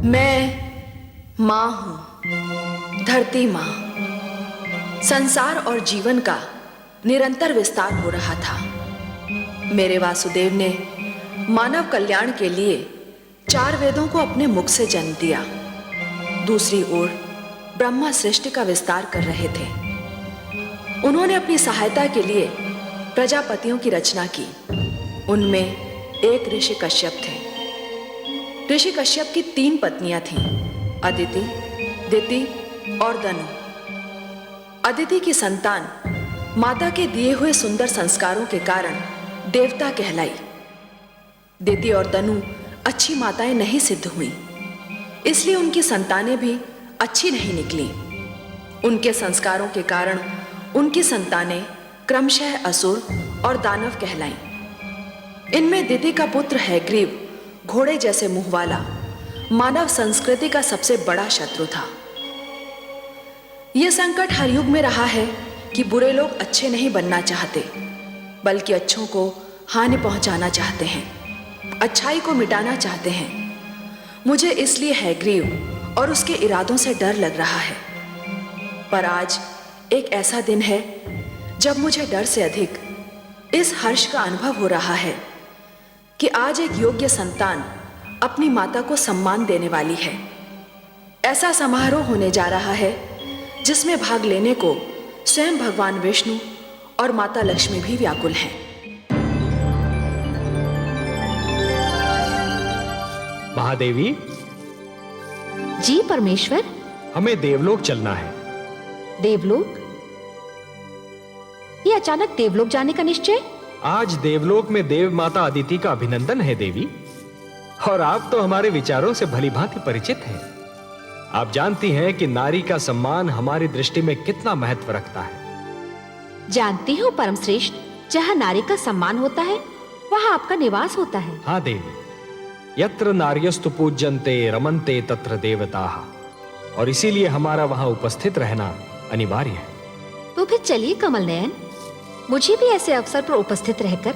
मैं माँ हूँ, धरती माँ। संसार और जीवन का निरंतर विस्तार हो रहा था। मेरे वासुदेव ने मानव कल्याण के लिए 4 वेदों को अपने मुख से जन्म दिया। दूसरी ओर ब्रह्मा सृष्टि का विस्तार कर रहे थे। उन्होंने अपनी सहायता के लिए प्रजापतियों की रचना की। उनमें एक ऋषि कश्यप थे। ऋषि कश्यप की 3 पत्नियां थीं, अदिति, दिति और दनु। अदिति की संतान माता के दिए हुए सुंदर संस्कारों के कारण देवता कहलाई। दिति और दनु अच्छी माताएं नहीं सिद्ध हुईं, इसलिए उनकी संतानें भी अच्छी नहीं निकली। उनके संस्कारों के कारण उनकी संतानें क्रमशः असुर और दानव कहलाईं। इनमें दिति का पुत्र हैग्रीव घोड़े जैसे मुंह वाला मानव संस्कृति का सबसे बड़ा शत्रु था। यह संकट हर युग में रहा है कि बुरे लोग अच्छे नहीं बनना चाहते, बल्कि अच्छों को हानि पहुंचाना चाहते हैं, अच्छाई को मिटाना चाहते हैं। मुझे इसलिए हैग्रीव और उसके इरादों से डर लग रहा है। पर आज एक ऐसा दिन है जब मुझे डर से अधिक इस हर्ष का अनुभव हो रहा है कि आज एक योग्य संतान अपनी माता को सम्मान देने वाली है। ऐसा समारोह होने जा रहा है जिसमें भाग लेने को स्वयं भगवान विष्णु और माता लक्ष्मी भी व्याकुल हैं। महादेवी जी परमेश्वर। हमें देवलोक चलना है। देवलोक? ये अचानक देवलोक जाने का निश्चय? आज देवलोक में देव माता अदिति का अभिनंदन है देवी, और आप तो हमारे विचारों से भलीभांति परिचित हैं। आप जानती हैं कि नारी का सम्मान हमारी दृष्टि में कितना महत्व रखता है। जानती हूँ परम श्रेष्ठ, जहाँ नारी का सम्मान होता है वहाँ आपका निवास होता है। हाँ देवी, यत्र नार्यस्तु पूज्यन्ते रमन्ते तत्र देवताः, और इसीलिए हमारा वहाँ उपस्थित रहना अनिवार्य है। तो फिर चलिए कमल नयन, मुझे भी ऐसे अवसर पर उपस्थित रहकर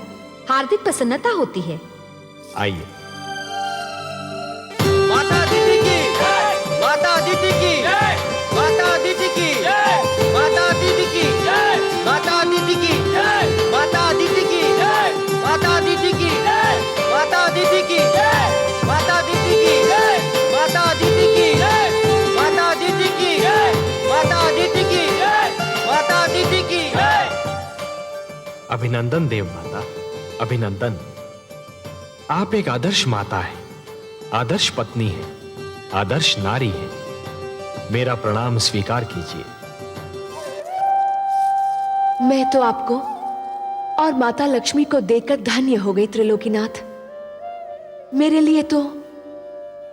हार्दिक प्रसन्नता होती है। आइए। माता अदिति की, माता अदिति की, माता अदिति की, माता अदिति की, माता अदिति की, माता अदिति की, माता अदिति की, माता अदिति की, माता अदिति की, माता अदिति की, माता अदिति की, माता अदिति की, माता अदिति की। अभिनंदन देव माता, अभिनंदन। आप एक आदर्श माता है, आदर्श पत्नी है, आदर्श नारी है। मेरा प्रणाम स्वीकार कीजिए। मैं तो आपको और माता लक्ष्मी को देखकर धन्य हो गई त्रिलोकीनाथ। मेरे लिए तो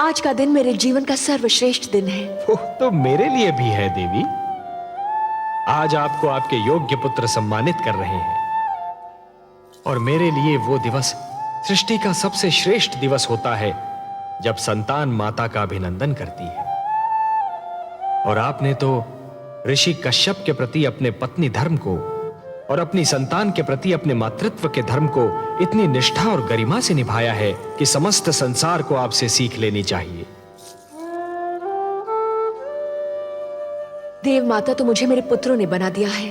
आज का दिन मेरे जीवन का सर्वश्रेष्ठ दिन है। ओह, तो मेरे लिए भी है देवी। आज आपको आपके योग्य पुत्र सम्मानित कर रहे हैं, और मेरे लिए वो दिवस सृष्टि का सबसे श्रेष्ठ दिवस होता है जब संतान माता का अभिनंदन करती है। और आपने तो ऋषि कश्यप के प्रति अपने पत्नी धर्म को और अपनी संतान के प्रति अपने मातृत्व के धर्म को इतनी निष्ठा और गरिमा से निभाया है कि समस्त संसार को आपसे सीख लेनी चाहिए। देव माता तो मुझे मेरे पुत्रों ने बना दिया है,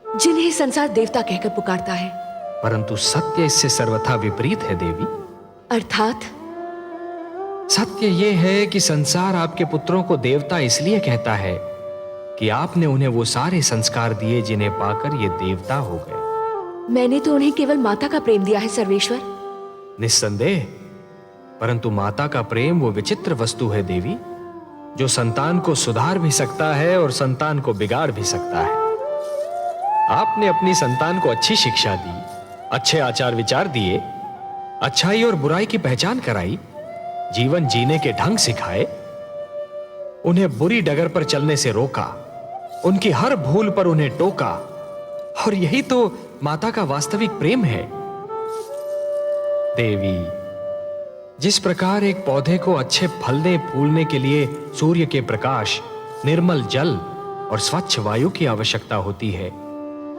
जिन्हें संसार देवता कहकर पुकारता है। परंतु सत्य इससे सर्वथा विपरीत है देवी। अर्थात? सत्य यह है कि संसार आपके पुत्रों को देवता इसलिए कहता है कि आपने उन्हें वो सारे संस्कार दिए जिन्हें पाकर ये देवता हो गए। मैंने तो उन्हें केवल माता का प्रेम दिया है सर्वेश्वर। निस्संदेह, परंतु माता का प्रेम वो विचित्र वस्तु है देवी, जो संतान को सुधार भी सकता है और संतान को बिगाड़ भी सकता है। आपने अपनी संतान को अच्छी शिक्षा दी, अच्छे आचार विचार दिए, अच्छाई और बुराई की पहचान कराई, जीवन जीने के ढंग सिखाए, उन्हें बुरी डगर पर चलने से रोका, उनकी हर भूल पर उन्हें टोका, और यही तो माता का वास्तविक प्रेम है। देवी, जिस प्रकार एक पौधे को अच्छे फलने फूलने के लिए सूर्य के प्रकाश, निर्मल जल और स्वच्छ वायु की आवश्यकता होती है,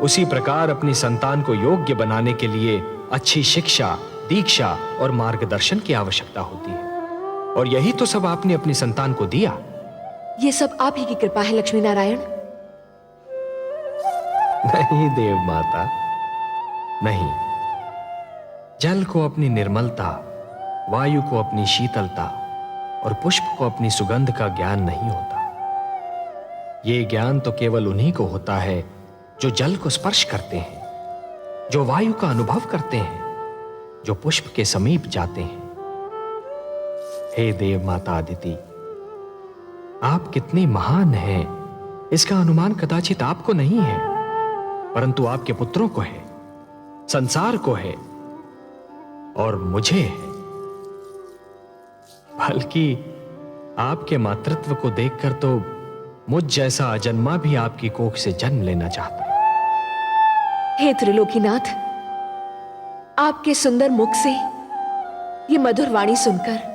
उसी प्रकार अपनी संतान को योग्य बनाने के लिए अच्छी शिक्षा, दीक्षा और मार्गदर्शन की आवश्यकता होती है। और यही तो सब आपने अपनी संतान को दिया। ये सब आप ही की कृपा है लक्ष्मी नारायण। नहीं देव माता, नहीं। जल को अपनी निर्मलता, वायु को अपनी शीतलता और पुष्प को अपनी सुगंध का ज्ञान नहीं होता। ये ज्ञान तो केवल उन्हीं को होता है जो जल को स्पर्श करते हैं, जो वायु का अनुभव करते हैं, जो पुष्प के समीप जाते हैं। हे देव माता अदिति, आप कितने महान हैं, इसका अनुमान कदाचित आपको नहीं है, परंतु आपके पुत्रों को है, संसार को है और मुझे है। बल्कि आपके मातृत्व को देखकर तो मुझ जैसा अजन्मा भी आपकी कोख से जन्म लेना चाहता है। हे त्रिलोकीनाथ, आपके सुंदर मुख से ये मधुर वाणी सुनकर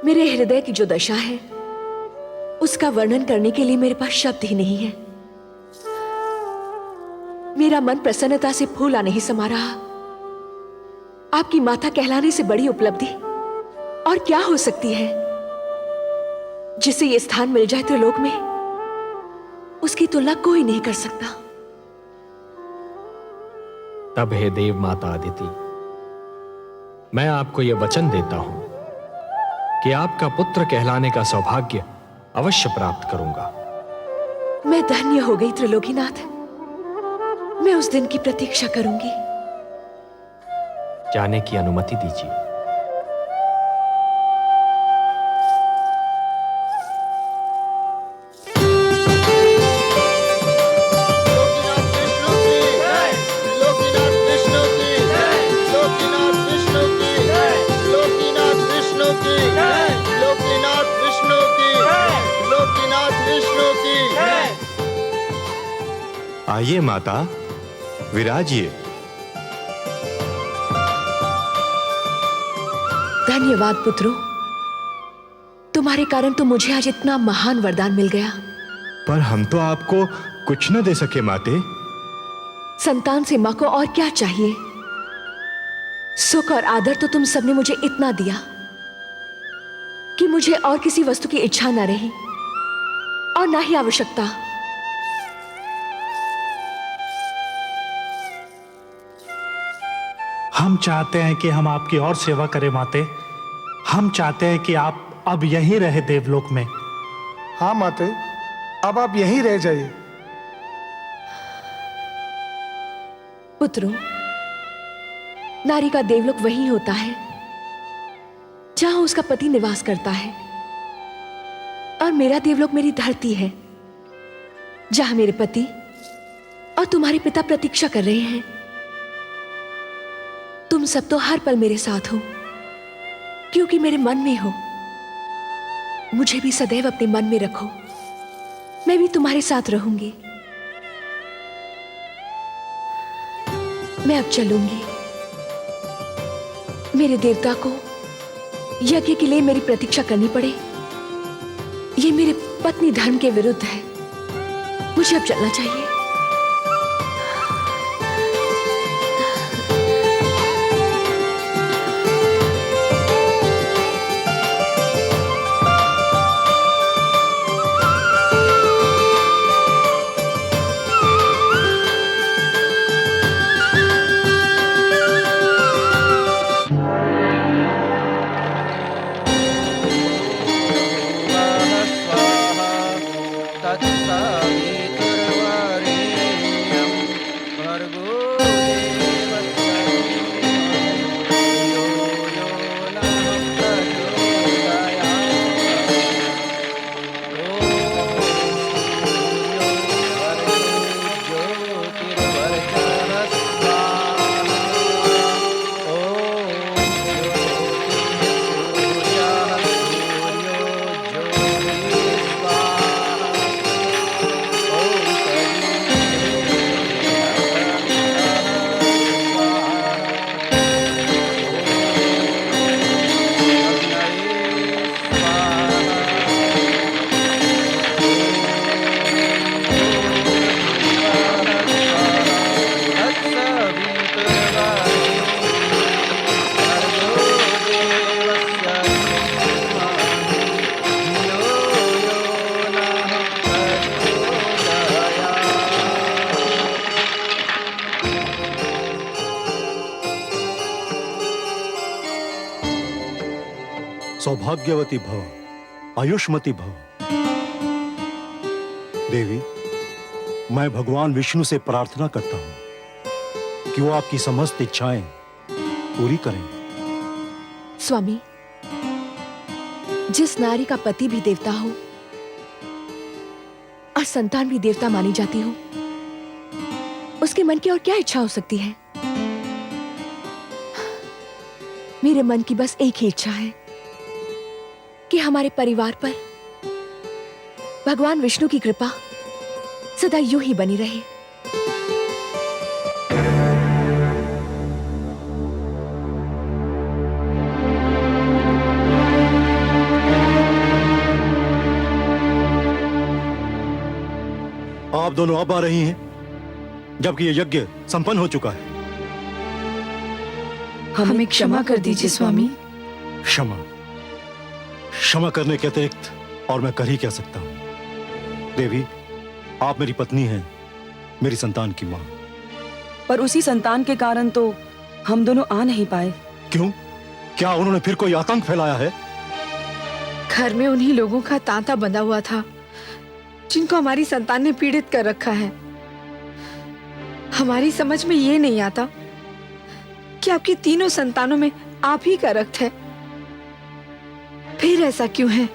मेरे हृदय की जो दशा है उसका वर्णन करने के लिए मेरे पास शब्द ही नहीं है। मेरा मन प्रसन्नता से फूला नहीं समा रहा। आपकी माता कहलाने से बड़ी उपलब्धि और क्या हो सकती है। जिसे ये स्थान मिल जाए त्रिलोक में, उसकी तुलना कोई नहीं कर सकता। तब हे देव माता अदिति, मैं आपको यह वचन देता हूं कि आपका पुत्र कहलाने का सौभाग्य अवश्य प्राप्त करूंगा। मैं धन्य हो गई त्रिलोकीनाथ। मैं उस दिन की प्रतीक्षा करूंगी। जाने की अनुमति दीजिए। आइए माता, विराजिए। धन्यवाद पुत्रों, तुम्हारे कारण तो मुझे आज इतना महान वरदान मिल गया। पर हम तो आपको कुछ न दे सके माते। संतान से मां को और क्या चाहिए। सुख और आदर तो तुम सबने मुझे इतना दिया कि मुझे और किसी वस्तु की इच्छा न रही और ना ही आवश्यकता। हम चाहते हैं कि हम आपकी और सेवा करें माते। हम चाहते हैं कि आप अब यहीं रहे देवलोक में। हाँ माते, अब आप यहीं रह जाइए। पुत्रों, नारी का देवलोक वही होता है जहां उसका पति निवास करता है, और मेरा देवलोक मेरी धरती है जहां मेरे पति और तुम्हारे पिता प्रतीक्षा कर रहे हैं। तुम सब तो हर पल मेरे साथ हो क्योंकि मेरे मन में हो। मुझे भी सदैव अपने मन में रखो, मैं भी तुम्हारे साथ रहूंगी। मैं अब चलूंगी। मेरे देवता को यज्ञ के लिए मेरी प्रतीक्षा करनी पड़े, ये मेरे पत्नी धर्म के विरुद्ध है। मुझे अब चलना चाहिए। तत्सावितुर्वरेण्यं सौभाग्यवती भव, आयुष्मती भव। देवी, मैं भगवान विष्णु से प्रार्थना करता हूं कि वो आपकी समस्त इच्छाएं पूरी करें। स्वामी, जिस नारी का पति भी देवता हो और संतान भी देवता मानी जाती हो, उसके मन की और क्या इच्छा हो सकती है? मेरे मन की बस एक ही इच्छा है कि हमारे परिवार पर भगवान विष्णु की कृपा सदा यूं ही बनी रहे। आप दोनों अब आ रही हैं, जबकि यह यज्ञ संपन्न हो चुका है। हमें क्षमा कर दीजिए स्वामी। क्षमा क्षमा करने के अतिरिक्त और मैं कर ही क्या सकता हूं। देवी, आप मेरी पत्नी हैं, मेरी संतान की मां। पर उसी संतान के कारण तो हम दोनों आ नहीं पाए। क्यों? क्या उन्होंने फिर कोई आतंक फैलाया है? घर में उन्हीं लोगों का तांता बंधा हुआ था जिनको हमारी संतान ने पीड़ित कर रखा है। हमारी समझ में ये नहीं आता कि आपकी तीनों संतानों में आप ही का रक्त है। फिर ऐसा क्यों है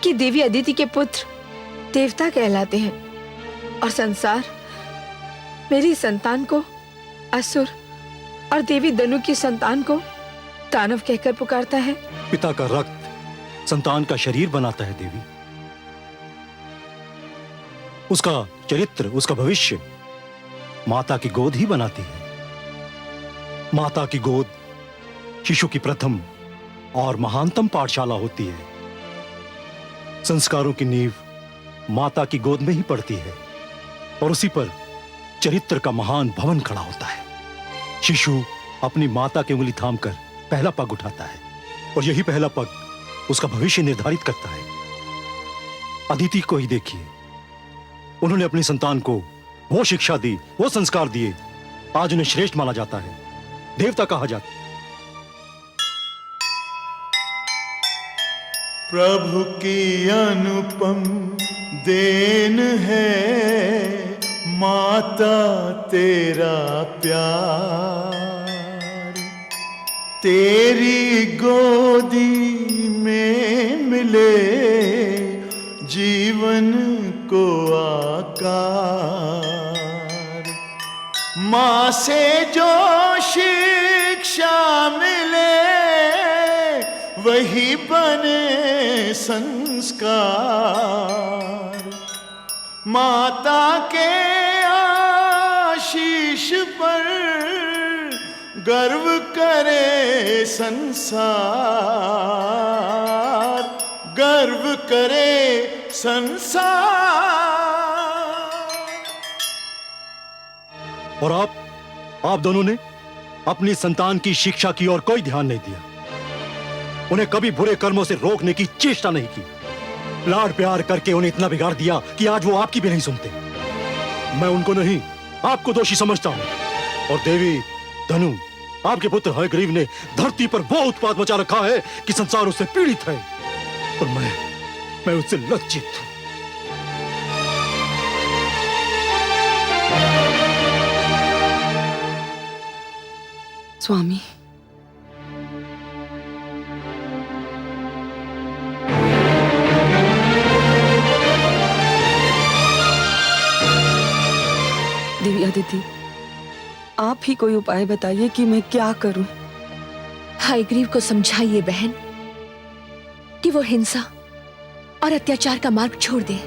कि देवी अदिति के पुत्र देवता कहलाते हैं और संसार मेरी संतान को असुर और देवी दनु की संतान को दानव कहकर पुकारता है? पिता का रक्त संतान का शरीर बनाता है देवी। उसका चरित्र, उसका भविष्य माता की गोद ही बनाती है। माता की गोद शिशु की प्रथम और महानतम पाठशाला होती है। संस्कारों की नींव माता की गोद में ही पड़ती है और उसी पर चरित्र का महान भवन खड़ा होता है। शिशु अपनी माता की उंगली थामकर पहला पग उठाता है और यही पहला पग उसका भविष्य निर्धारित करता है। अदिति को ही देखिए, उन्होंने अपनी संतान को वो शिक्षा दी, वो संस्कार दिए, आज उन्हें श्रेष्ठ माना जाता है, देवता कहा जाता है। प्रभु की अनुपम देन है माता तेरा प्यार, तेरी गोदी में मिले जीवन को आकार। माँ से जो शिक्षा मिले वही बने संस्कार। माता के आशीष पर गर्व करे संसार, गर्व करे संसार। और आप दोनों ने अपनी संतान की शिक्षा की ओर कोई ध्यान नहीं दिया, उन्हें कभी बुरे कर्मों से रोकने की चेष्टा नहीं की। लाड प्यार करके उन्हें इतना बिगाड़ दिया कि आज वो आपकी भी नहीं सुनते। मैं उनको नहीं, आपको दोषी समझता हूं। और देवी धनु, आपके पुत्र हयग्रीव ने धरती पर वो उत्पात मचा रखा है कि संसार उससे पीड़ित है और मैं उससे लज्जित हूं। स्वामी, देवी अदिति, आप ही कोई उपाय बताइए कि मैं क्या करूं। हयग्रीव को समझाइए बहन कि वो हिंसा और अत्याचार का मार्ग छोड़ दे।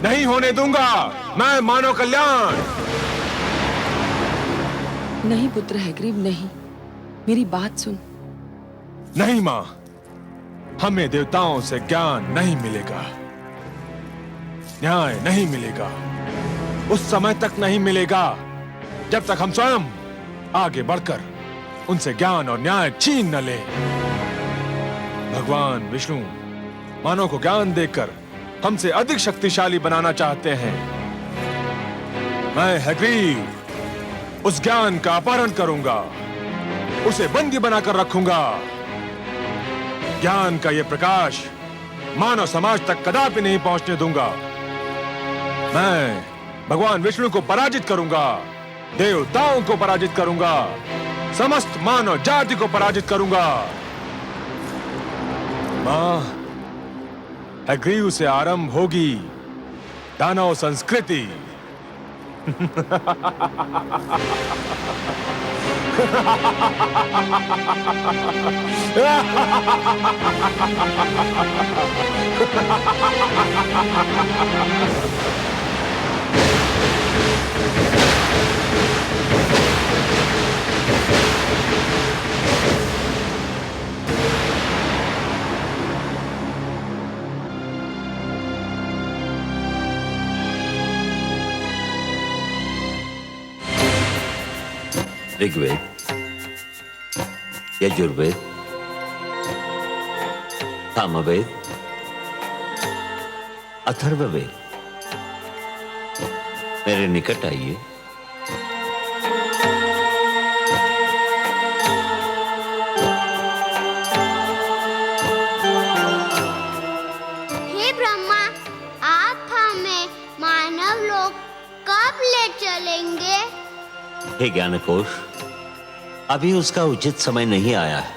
नहीं होने दूंगा मैं मानव कल्याण। नहीं पुत्र हयग्रीव, नहीं, मेरी बात सुन। नहीं मां, हमें देवताओं से ज्ञान नहीं मिलेगा, न्याय नहीं मिलेगा, उस समय तक नहीं मिलेगा जब तक हम स्वयं आगे बढ़कर उनसे ज्ञान और न्याय छीन न लें। भगवान विष्णु मानव को ज्ञान देकर हमसे अधिक शक्तिशाली बनाना चाहते हैं। मैं हयग्रीव उस ज्ञान का अपहरण करूंगा, उसे बंदी बनाकर रखूंगा। ज्ञान का यह प्रकाश मानव समाज तक कदापि नहीं पहुंचने दूंगा। मैं भगवान विष्णु को पराजित करूंगा, देवताओं को पराजित करूंगा, समस्त मानव जाति को पराजित करूंगा। मां, हयग्रीव से आरंभ होगी दानव संस्कृति। ऋग्वेद, यजुर्वेद, सामवेद, अथर्ववेद, मेरे निकट आइए। हे ब्रह्मा, आप हमें मानव लोक कब ले चलेंगे? हे ज्ञानकोश, अभी उसका उचित समय नहीं आया है।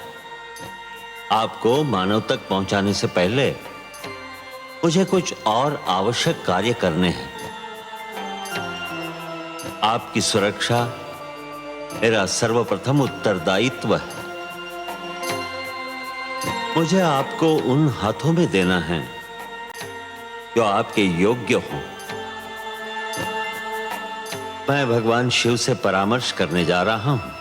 आपको मानव तक पहुंचाने से पहले मुझे कुछ और आवश्यक कार्य करने हैं। आपकी सुरक्षा मेरा सर्वप्रथम उत्तरदायित्व है। मुझे आपको उन हाथों में देना है जो आपके योग्य हों। मैं भगवान शिव से परामर्श करने जा रहा हूं।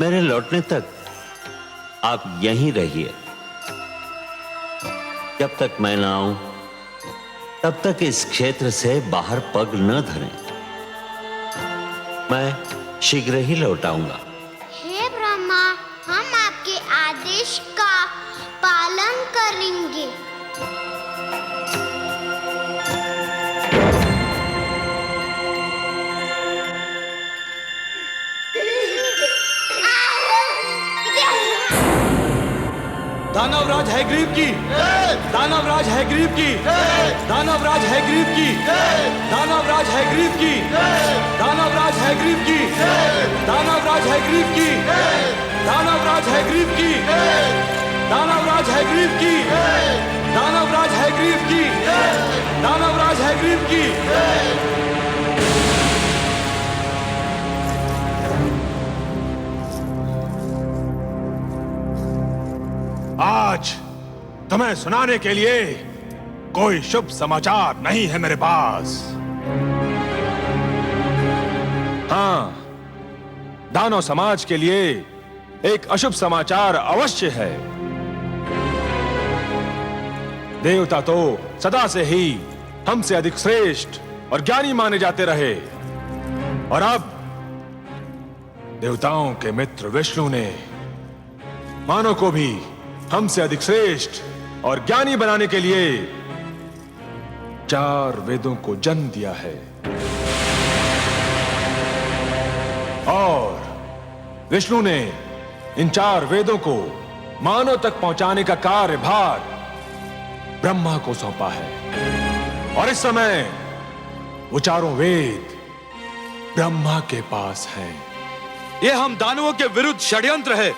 मेरे लौटने तक आप यहीं रहिए। जब तक मैं ना आऊं, तब तक इस क्षेत्र से बाहर पग न धरें। मैं शीघ्र ही लौट आऊंगा। हे ब्रह्मा, हम आपके आदेश का पालन करेंगे। दानवराज हयग्रीव की, दानवराज हयग्रीव की, दानवराज हयग्रीव की, दानवराज हयग्रीव की, दानवराज हयग्रीव की, दानवराज हयग्रीव की, दानवराज हयग्रीव की, दानवराज हयग्रीव की, दानवराज हयग्रीव की, दानवराज हयग्रीव की। आज तुम्हें सुनाने के लिए कोई शुभ समाचार नहीं है मेरे पास। हाँ, दानव समाज के लिए एक अशुभ समाचार अवश्य है। देवता तो सदा से ही हमसे अधिक श्रेष्ठ और ज्ञानी माने जाते रहे, और अब देवताओं के मित्र विष्णु ने मानव को भी हमसे अधिक श्रेष्ठ और ज्ञानी बनाने के लिए 4 वेदों को जन्म दिया है। और विष्णु ने इन 4 वेदों को मानव तक पहुंचाने का कार्यभार ब्रह्मा को सौंपा है। और इस समय वो 4 वेद ब्रह्मा के पास हैं। ये हम दानवों के विरुद्ध षड्यंत्र है।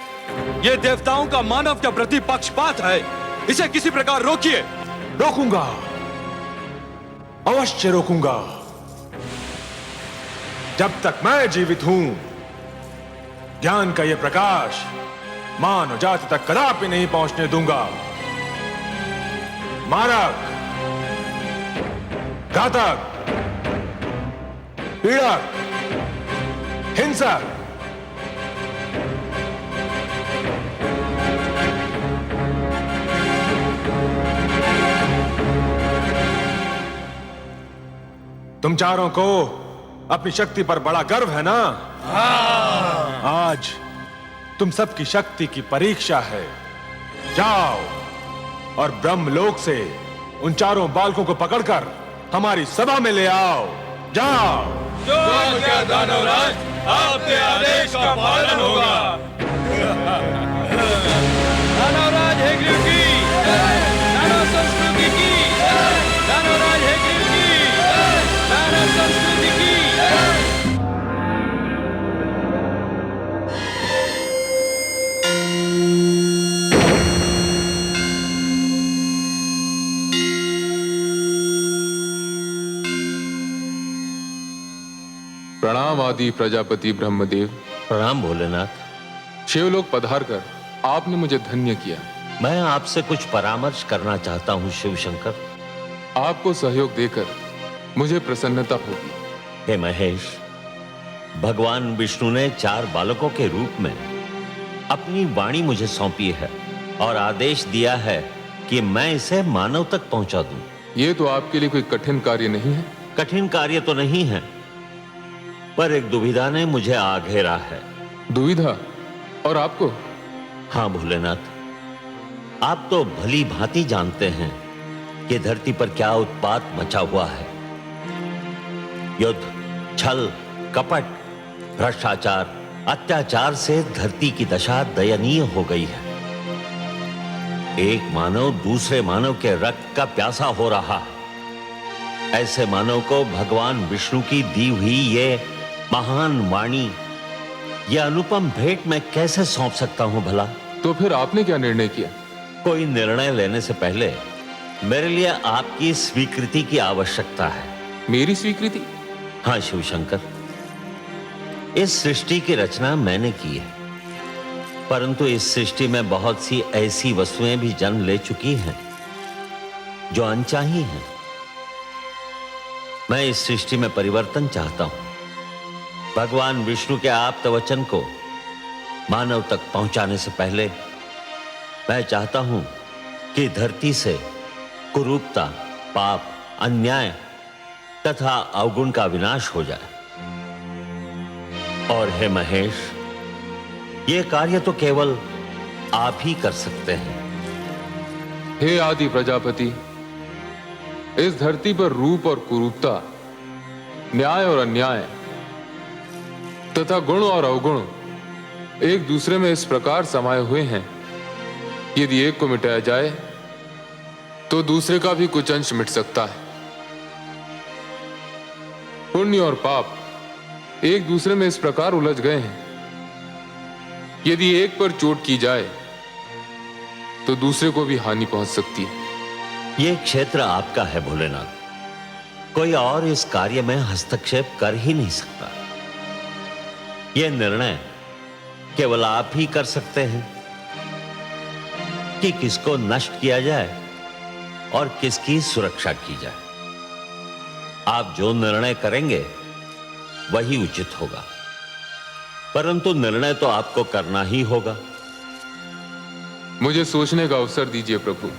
ये देवताओं का मानव के प्रति पक्षपात है। इसे किसी प्रकार रोकिए। रोकूंगा, अवश्य रोकूंगा। जब तक मैं जीवित हूं, ज्ञान का यह प्रकाश मानव जाति तक कदापि नहीं पहुंचने दूंगा। मारक, घातक, पीड़क, हिंसक, तुम चारों को अपनी शक्ति पर बड़ा गर्व है ना? आज तुम सबकी शक्ति की परीक्षा है। जाओ और ब्रह्मलोक से उन 4 बालकों को पकड़कर हमारी सभा में ले आओ। जाओ। जो आज्ञा दानवराज, आपके आदेश का पालन होगा। दानवराज हेग्रीव की, दानव संस्कृति की, दानवराज हेग्रीव की, दानव संस्कृति की। प्रणाम आदि प्रजापति ब्रह्मदेव। प्रणाम भोलेनाथ। शिवलोक पधार कर आपने मुझे धन्य किया। मैं आपसे कुछ परामर्श करना चाहता हूँ शिव शंकर। आपको सहयोग देकर मुझे प्रसन्नता होगी। हे महेश, भगवान विष्णु ने 4 बालकों के रूप में अपनी वाणी मुझे सौंपी है और आदेश दिया है कि मैं इसे मानव तक पहुंचा दूं। ये तो आपके लिए कोई कठिन कार्य नहीं है। कठिन कार्य तो नहीं है, पर एक दुविधा ने मुझे आ घेरा है। दुविधा? और आपको? हाँ भोलेनाथ, आप तो भली भांति जानते हैं कि धरती पर क्या उत्पात मचा हुआ है। युद्ध, छल, कपट, भ्रष्टाचार, अत्याचार से धरती की दशा दयनीय हो गई है। एक मानव दूसरे मानव के रक्त का प्यासा हो रहा है। ऐसे मानव को भगवान विष्णु की दी हुई ये महान वाणी, यह अनुपम भेंट मैं कैसे सौंप सकता हूं भला? तो फिर आपने क्या निर्णय किया? कोई निर्णय लेने से पहले मेरे लिए आपकी स्वीकृति की आवश्यकता है। मेरी स्वीकृति? हाँ शिव शंकर, इस सृष्टि की रचना मैंने की है, परंतु इस सृष्टि में बहुत सी ऐसी वस्तुएं भी जन्म ले चुकी हैं जो अनचाही हैं। मैं इस सृष्टि में परिवर्तन चाहता हूं। भगवान विष्णु के आप्त वचन को मानव तक पहुंचाने से पहले मैं चाहता हूं कि धरती से कुरूपता, पाप, अन्याय तथा अवगुण का विनाश हो जाए। और हे महेश, यह कार्य तो केवल आप ही कर सकते हैं। हे आदि प्रजापति, इस धरती पर रूप और कुरूपता, न्याय और अन्याय तथा गुण और अवगुण एक दूसरे में इस प्रकार समाये हुए हैं, यदि एक को मिटाया जाए तो दूसरे का भी कुछ अंश मिट सकता है। पुण्य और पाप एक दूसरे में इस प्रकार उलझ गए हैं, यदि एक पर चोट की जाए तो दूसरे को भी हानि पहुंच सकती है। यह क्षेत्र आपका है भोलेनाथ, कोई और इस कार्य में हस्तक्षेप कर ही नहीं सकता। यह निर्णय केवल आप ही कर सकते हैं कि किसको नष्ट किया जाए और किसकी सुरक्षा की जाए। आप जो निर्णय करेंगे वही उचित होगा, परंतु निर्णय तो आपको करना ही होगा। मुझे सोचने का अवसर दीजिए प्रभु।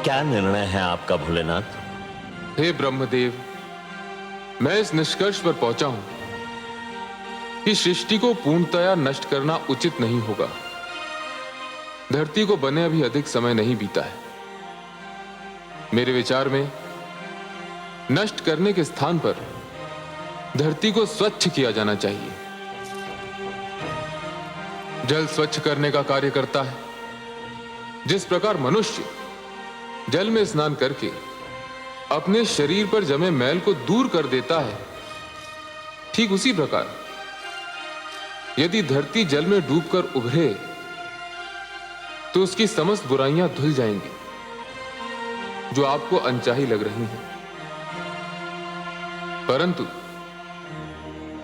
क्या निर्णय है आपका भोलेनाथ? हे ब्रह्मदेव, मैं इस निष्कर्ष पर पहुंचा हूं कि सृष्टि को पूर्णतया नष्ट करना उचित नहीं होगा। धरती को बने अभी अधिक समय नहीं बीता है। मेरे विचार में नष्ट करने के स्थान पर धरती को स्वच्छ किया जाना चाहिए। जल स्वच्छ करने का कार्य करता है। जिस प्रकार मनुष्य जल में स्नान करके अपने शरीर पर जमे मैल को दूर कर देता है, ठीक उसी प्रकार यदि धरती जल में डूबकर उभरे तो उसकी समस्त बुराइयां धुल जाएंगी जो आपको अनचाही लग रही हैं। परंतु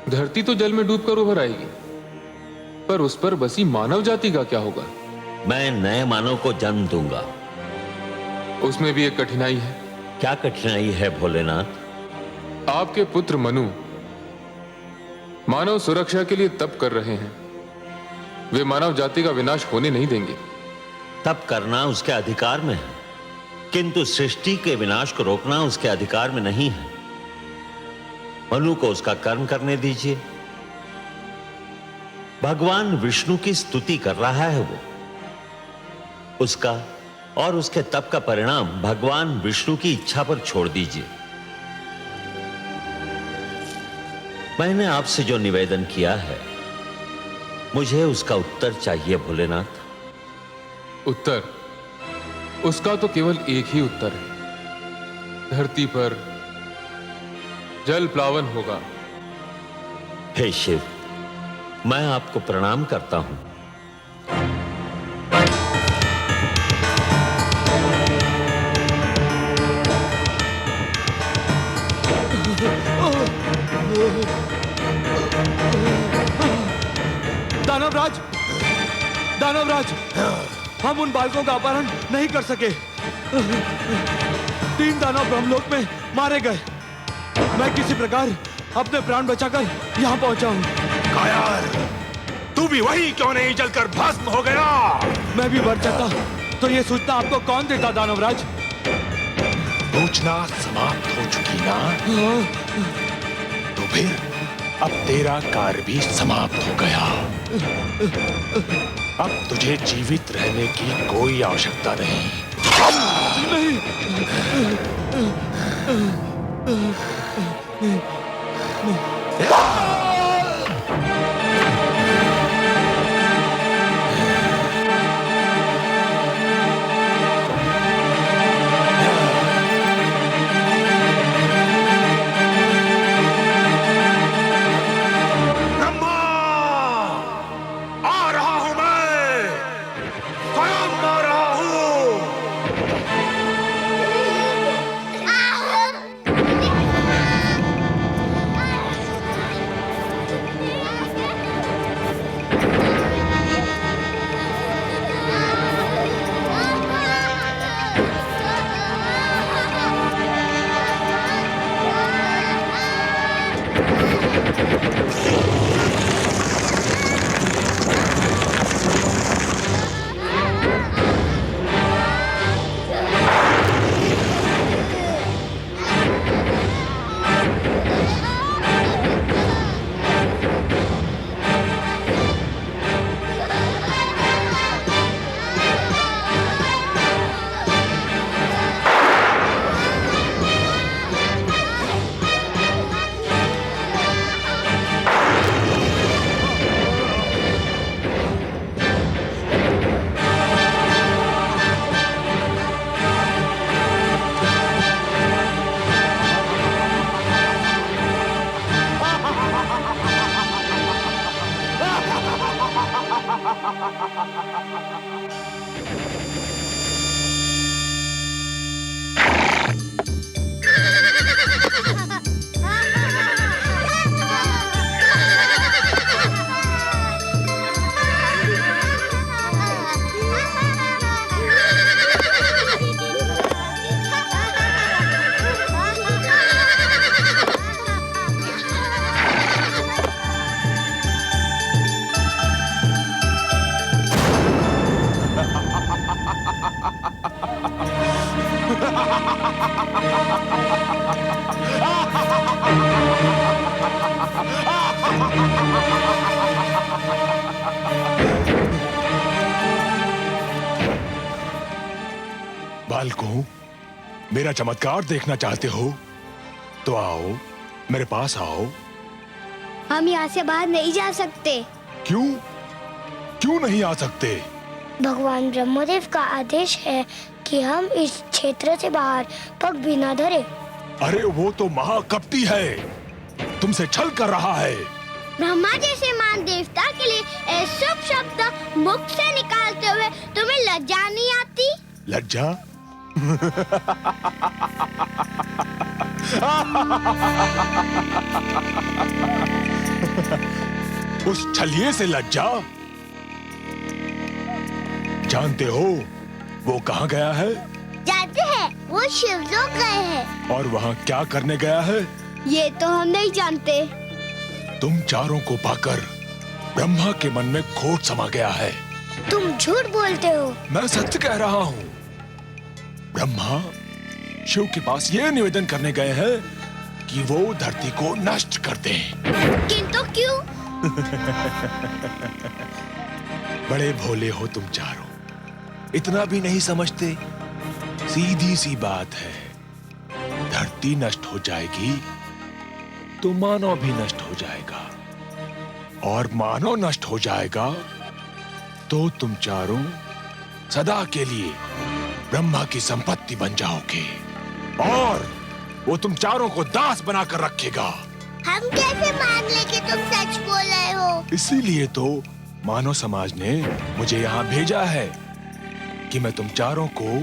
धरती तो जल में डूबकर उभर आएगी, पर उस पर बसी मानव जाति का क्या होगा? मैं नए मानव को जन्म दूंगा। उसमें भी एक कठिनाई है। क्या कठिनाई है भोलेनाथ? आपके पुत्र मनु मानव सुरक्षा के लिए तप कर रहे हैं। वे मानव जाति का विनाश होने नहीं देंगे। तप करना उसके अधिकार में है, किंतु सृष्टि के विनाश को रोकना उसके अधिकार में नहीं है। मनु को उसका कर्म करने दीजिए। भगवान विष्णु की स्तुति कर रहा है वो। उसका और उसके तप का परिणाम भगवान विष्णु की इच्छा पर छोड़ दीजिए। मैंने आपसे जो निवेदन किया है, मुझे उसका उत्तर चाहिए भोलेनाथ। उत्तर? उसका तो केवल एक ही उत्तर है। धरती पर जल प्लावन होगा। हे शिव, मैं आपको प्रणाम करता हूं। दानवराज, दानवराज, हम उन बालकों का अपहरण नहीं कर सके। 3 दानव ब्रह्मलोक में मारे गए। मैं किसी प्रकार अपने प्राण बचाकर यहाँ पहुंचा हूँ। कायर, तू भी वही क्यों नहीं जलकर भस्म हो गया? मैं भी मर जाता तो ये सूचना आपको कौन देता दानवराज? सूचना समाप्त हो चुकी ना? तो फिर अब तेरा कार्य भी समाप्त हो गया। अब तुझे जीवित रहने की कोई आवश्यकता नहीं। बालकों, मेरा चमत्कार देखना चाहते हो तो आओ, मेरे पास आओ। हम यहाँ से बाहर नहीं जा सकते। क्यों? क्यों नहीं आ सकते? भगवान ब्रह्मदेव का आदेश है कि हम इस क्षेत्र से बाहर पग भी न धरे। अरे वो तो महाकपटी है, तुमसे छल कर रहा है। ब्रह्मा जैसे महान देवता के लिए शुभ शब्द मुख से निकालते हुए तुम्हें लज्जा नहीं आती? लज्जा? उस छलिए से लज्जा? जानते हो वो कहाँ गया है? जानते हैं, वो शिवलोक गए हैं। और वहाँ क्या करने गया है? ये तो हम नहीं जानते। तुम चारों को पाकर ब्रह्मा के मन में खोट समा गया है। तुम झूठ बोलते हो। मैं सत्य कह रहा हूँ। ब्रह्मा शिव के पास ये निवेदन करने गए हैं कि वो धरती को नष्ट कर दें। किंतु क्यों? बड़े भोले हो तुम चारों, इतना भी नहीं समझते। सीधी सी बात है, धरती नष्ट हो जाएगी तो मानव भी नष्ट हो जाएगा, और मानव नष्ट हो जाएगा तो तुम चारों सदा के लिए ब्रह्मा की संपत्ति बन जाओगे, और वो तुम चारों को दास बनाकर रखेगा। हम कैसे मान ले कि तुम सच बोल रहे हो? इसीलिए तो मानव समाज ने मुझे यहाँ भेजा है कि मैं तुम चारों को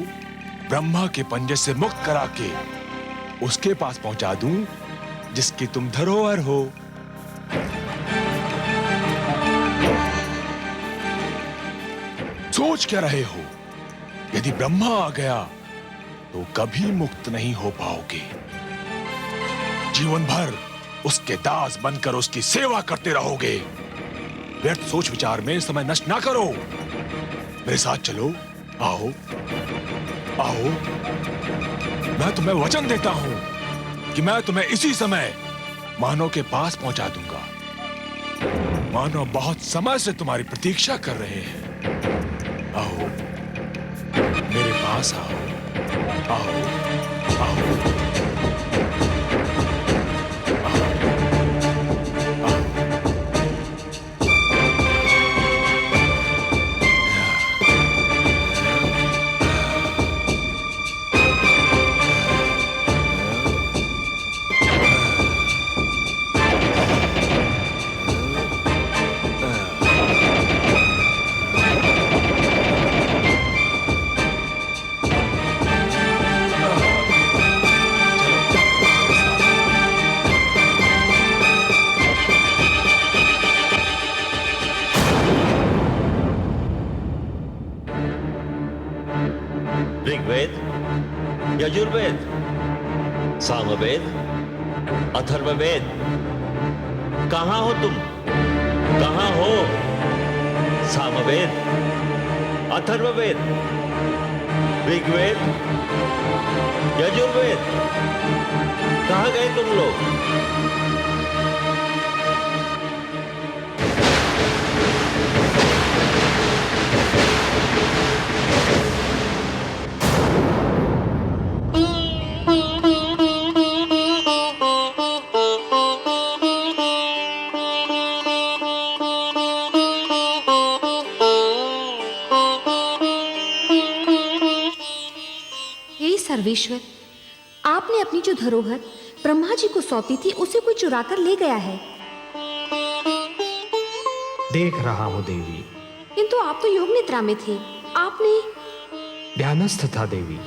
ब्रह्मा के पंजे से मुक्त करा के उसके पास पहुंचा दूं जिसकी तुम धरोहर हो। सोच क्या रहे हो? यदि ब्रह्मा आ गया तो कभी मुक्त नहीं हो पाओगे। जीवन भर उसके दास बनकर उसकी सेवा करते रहोगे। व्यर्थ सोच विचार में समय नष्ट ना करो। मेरे साथ चलो, आओ आओ। मैं तुम्हें वचन देता हूं कि मैं तुम्हें इसी समय मानव के पास पहुंचा दूंगा। मानव बहुत समय से तुम्हारी प्रतीक्षा कर रहे हैं। आओ, मेरे पास आओ, आओ, आओ। ऋग्वेद, यजुर्वेद, सामवेद, अथर्ववेद, कहाँ हो तुम? कहाँ हो? सामवेद, अथर्ववेद, ऋग्वेद, यजुर्वेद, कहाँ गए तुम लोग? सर्वेश्वर, आपने अपनी जो धरोहर ब्रह्मा जी को सौंपी थी उसे कोई चुरा कर ले गया है। देख रहा हूं देवी। किंतु आप तो योग निद्रा में थे। आपने? ध्यानस्थ था देवी।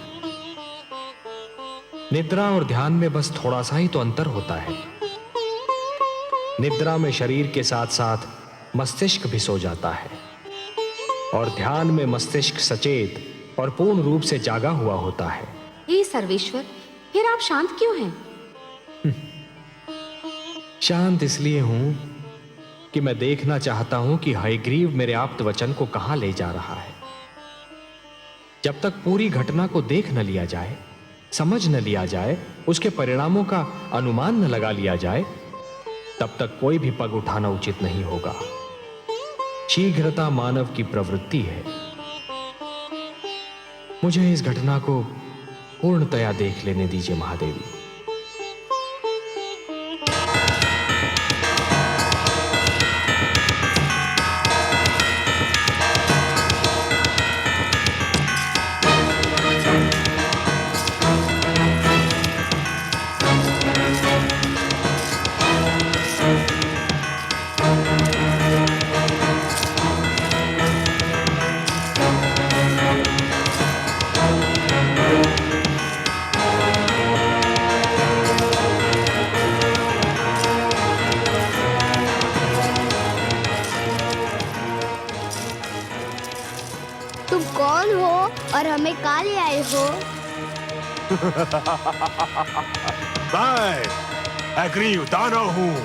निद्रा और ध्यान में बस थोड़ा सा ही तो अंतर होता है। निद्रा में शरीर के साथ साथ मस्तिष्क भी सो जाता है, और ध्यान में मस्तिष्क सचेत और पूर्ण रूप से जागा हुआ होता है। हे सर्वेश्वर, फिर आप शांत क्यों हैं? शांत इसलिए हूं कि मैं देखना चाहता हूं कि हयग्रीव मेरे आप्त वचन को कहां ले जा रहा है। जब तक पूरी घटना को देख न लिया जाए समझ न लिया जाए, उसके परिणामों का अनुमान न लगा लिया जाए, तब तक कोई भी पग उठाना उचित नहीं होगा। शीघ्रता मानव की प्रवृत्ति है। मुझे इस घटना को पूर्णतया देख लेने दीजिए महादेवी। तुम कौन हो और हमें कहाँ ले आए हो? मैं अग्रीव दानव हूँ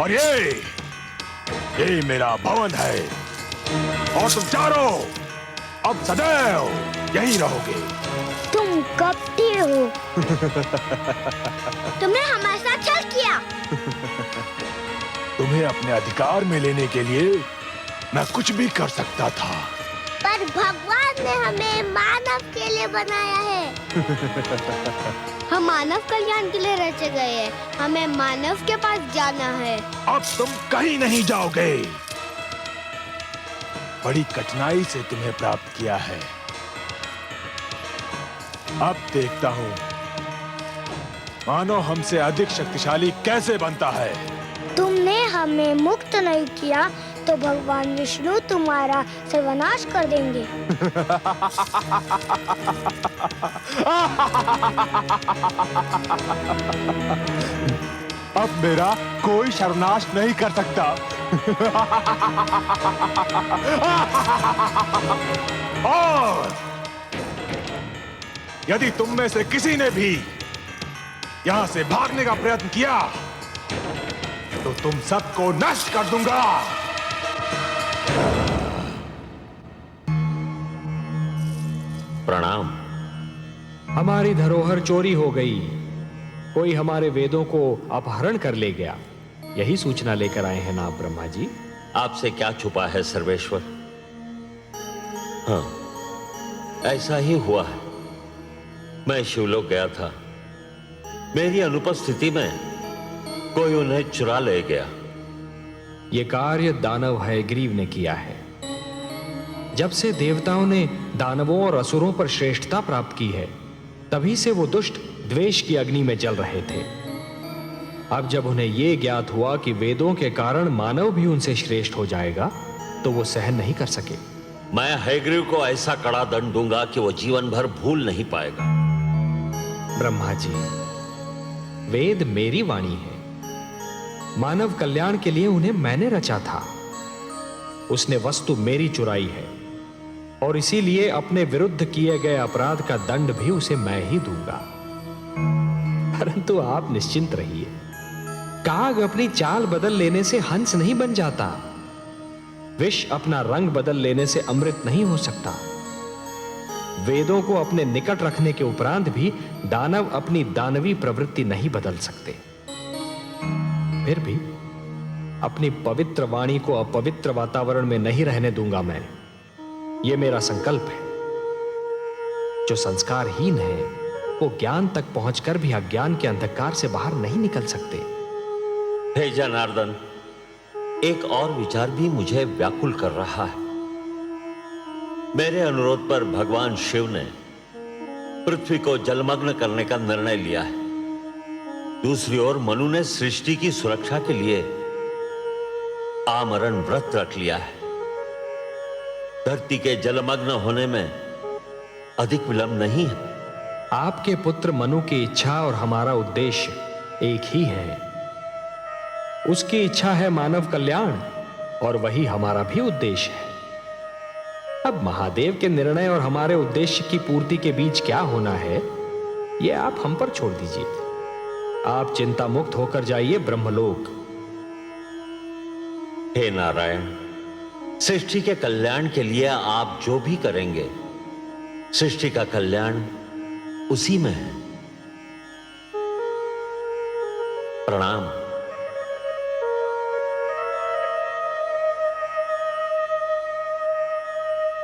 और ये मेरा भवन है और तुम चारों अब सदैव यहीं रहोगे। तुम कपटी हो। तुमने हमारे साथ छल किया। तुम्हें अपने अधिकार में लेने के लिए मैं कुछ भी कर सकता था, पर भगवान ने हमें मानव के लिए बनाया है। हम मानव कल्याण के लिए रचे गए हैं। हमें मानव के पास जाना है। अब तुम कहीं नहीं जाओगे। बड़ी कठिनाई से तुम्हें प्राप्त किया है। अब देखता हूँ मानो हमसे अधिक शक्तिशाली कैसे बनता है। तुमने हमें मुक्त नहीं किया तो भगवान विष्णु तुम्हारा सर्वनाश कर देंगे। अब मेरा कोई सर्वनाश नहीं कर सकता। और यदि तुम में से किसी ने भी यहां से भागने का प्रयत्न किया तो तुम सबको नष्ट कर दूंगा। प्रणाम। हमारी धरोहर चोरी हो गई। कोई हमारे वेदों को अपहरण कर ले गया। यही सूचना लेकर आए हैं ना आप ब्रह्मा जी? आपसे क्या छुपा है सर्वेश्वर? हाँ, ऐसा ही हुआ है। मैं शिवलोक गया था। मेरी अनुपस्थिति में कोई उन्हें चुरा ले गया। यह कार्य दानव हयग्रीव ने किया है। जब से देवताओं ने दानवों और असुरों पर श्रेष्ठता प्राप्त की है, तभी से वो दुष्ट द्वेष की अग्नि में जल रहे थे। अब जब उन्हें यह ज्ञात हुआ कि वेदों के कारण मानव भी उनसे श्रेष्ठ हो जाएगा, तो वो सहन नहीं कर सके। मैं हयग्रीव को ऐसा कड़ा दंड दूंगा कि वो जीवन भर भूल नहीं पाएगा। ब्रह्मा जी, वेद मेरी वाणी है। मानव कल्याण के लिए उन्हें मैंने रचा था। उसने वस्तु मेरी चुराई है और इसीलिए अपने विरुद्ध किए गए अपराध का दंड भी उसे मैं ही दूंगा। परंतु आप निश्चिंत रहिए। काग अपनी चाल बदल लेने से हंस नहीं बन जाता। विष अपना रंग बदल लेने से अमृत नहीं हो सकता। वेदों को अपने निकट रखने के उपरांत भी दानव अपनी दानवी प्रवृत्ति नहीं बदल सकते। फिर भी अपनी पवित्र वाणी को अपवित्र वातावरण में नहीं रहने दूंगा मैं। यह मेरा संकल्प है। जो संस्कारहीन है वो ज्ञान तक पहुंचकर भी अज्ञान के अंधकार से बाहर नहीं निकल सकते। हे जनार्दन, एक और विचार भी मुझे व्याकुल कर रहा है। मेरे अनुरोध पर भगवान शिव ने पृथ्वी को जलमग्न करने का निर्णय लिया है। दूसरी ओर मनु ने सृष्टि की सुरक्षा के लिए आमरण व्रत रख लिया है। धरती के जलमग्न होने में अधिक विलंब नहीं है। आपके पुत्र मनु की इच्छा और हमारा उद्देश्य एक ही है। उसकी इच्छा है मानव कल्याण और वही हमारा भी उद्देश्य है। अब महादेव के निर्णय और हमारे उद्देश्य की पूर्ति के बीच क्या होना है, यह आप हम पर छोड़ दीजिए। आप चिंता मुक्त होकर जाइए ब्रह्मलोक। हे नारायण, सृष्टि के कल्याण के लिए आप जो भी करेंगे, सृष्टि का कल्याण उसी में है। प्रणाम।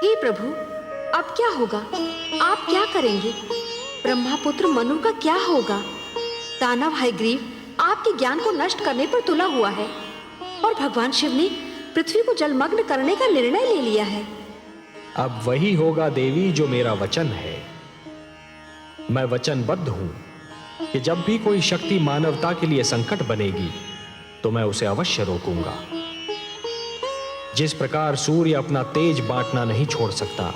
हे प्रभु, अब क्या होगा? आप क्या करेंगे? ब्रह्मापुत्र मनु का क्या होगा? दानव हयग्रीव आपके ज्ञान को नष्ट करने पर तुला हुआ है और भगवान शिव ने पृथ्वी को जलमग्न करने का निर्णय ले लिया है। अब वही होगा देवी जो मेरा वचन है। मैं वचनबद्ध हूं कि जब भी कोई शक्ति मानवता के लिए संकट बनेगी तो मैं उसे अवश्य रोकूंगा। जिस प्रकार सूर्य अपना तेज बांटना नहीं छोड़ सकता,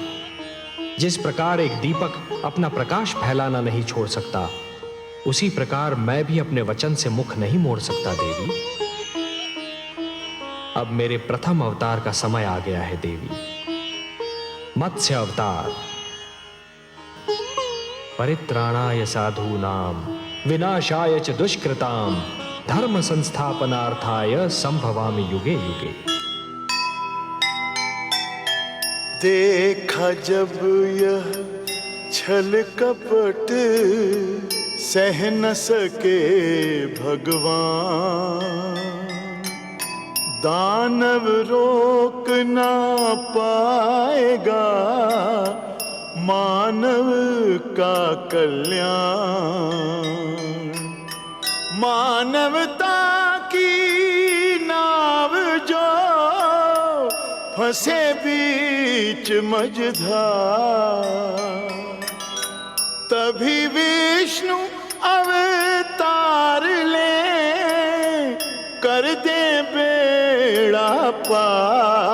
जिस प्रकार एक दीपक अपना प्रकाश फैलाना नहीं छोड़ सकता, उसी प्रकार मैं भी अपने वचन से मुख नहीं मोड़ सकता देवी। अब मेरे प्रथम अवतार का समय आ गया है देवी। मत्स्य अवतार। परित्राणाय साधूनां विनाशाय च दुष्कृतां धर्म संस्थापनार्थाय संभवामि युगे युगे। देखा जब यह छल कपट सह न सके भगवान, दानव रोक ना पाएगा मानव का कल्याण। मानवता की नाव जो फंसे बीच मझधार, तभी विष्णु अवतार ले कर दे बेड़ा पार।